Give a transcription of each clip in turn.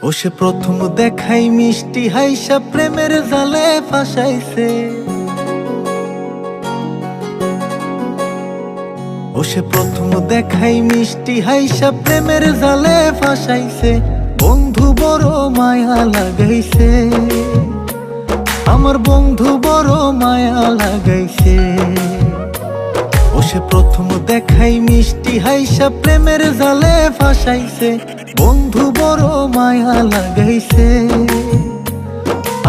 ও সে প্রথম দেখাই মিষ্টি হাইসা প্রেমের জালে ফাঁসাইছে। ও সে প্রথম দেখাই মিষ্টি হাইসা প্রেমের জালে ফাঁসাইছে। বন্ধু বড় মায়া লাগাইছে, আমার বন্ধু বড় মায়া লাগাইছে। ও সে প্রথম দেখাই মিষ্টি হাইসা প্রেমের জালে ফাঁসাইছে। বন্ধু বড় মায়া লাগাইছে,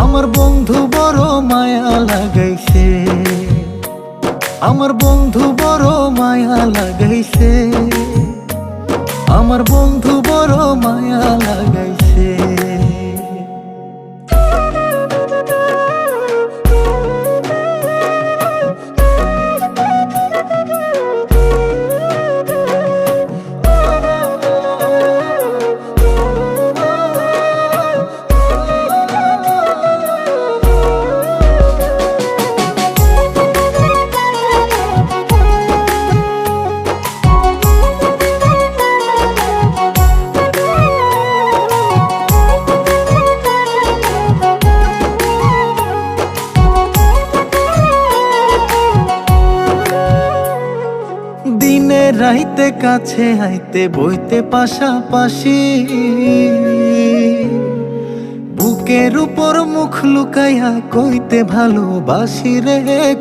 আমার বন্ধু বড় মায়া লাগাইছে। আমার বন্ধু বড় মায়া লাগাইছে, আমার বন্ধু বড় মায়া লাগাইছে। দিনে রাইতে কাছে আইতে বইতে পাশাপাশি, বুকের উপর মুখ লুকাইয়া কইতে ভালোবাসি রে,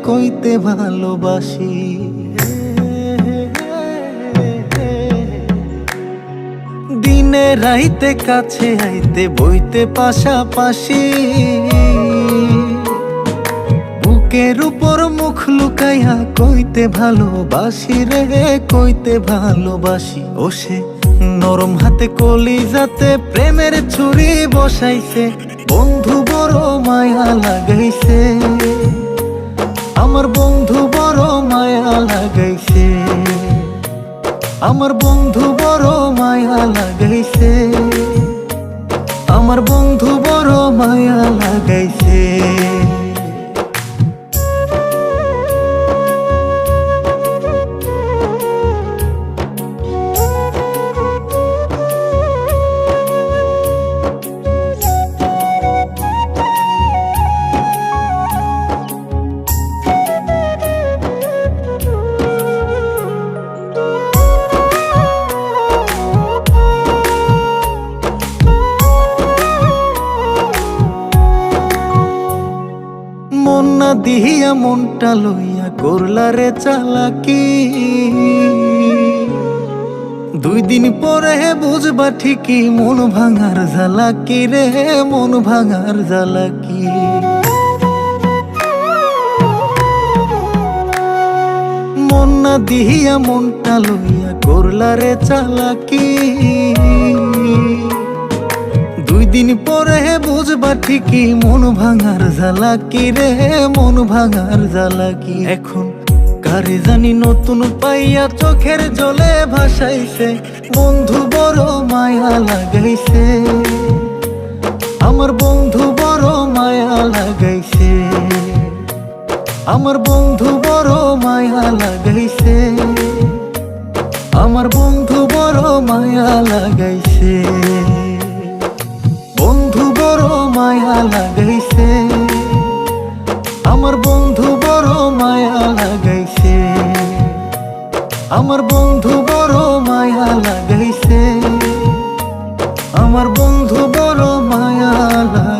কইতে ভালোবাসি। দিনে রাইতে কাছে আইতে বইতে পাশাপাশি, বুকের উপর মুখ লুকাইয়া কইতে ভালোবাসি রে, কইতে ভালোবাসি। ও সে নরম হাতে কলিজাতে প্রেমের ছুরি বসাইছে। বন্ধু বড় মায়া লাগাইছে, আমার বন্ধু বড় মায়া লাগাইছে। আমার বন্ধু বড় মায়া লাগাইছে, আমার বন্ধু বড় মায়া লাগাইছে। মন না দিহিয়া মনটা লইয়া করলা রে চালাকি। 2 দিন পরে বুঝবা ঠিকই মন ভাঙার জ্বালাকি রে, মন ভাঙার জ্বালাকি। মন না দিহিয়া মনটা লইয়া করলা রে চালাকি। 2 দিন পরে বুঝবা ঠিকই মন ভাঙার জ্বালাকি রে, মন ভাঙার জ্বালাকি। এখন কারে জানি নতুন পাইয়া চোখের জলে ভাসাইছে। বন্ধু বড় মায়া লাগাইছে, আমার বন্ধু বড় মায়া লাগাইছে। আমার বন্ধু বড় মায়া লাগাইছে, আমার বন্ধু বড় মায়া লাগাইছে। বন্ধু বড় মায়া লাগাইছে, আমার বন্ধু বড় মায়া লাগাইছে। আমার বন্ধু বড় মায়া লাগাইছে, আমার বন্ধু বড় মায়া লাগাইছে।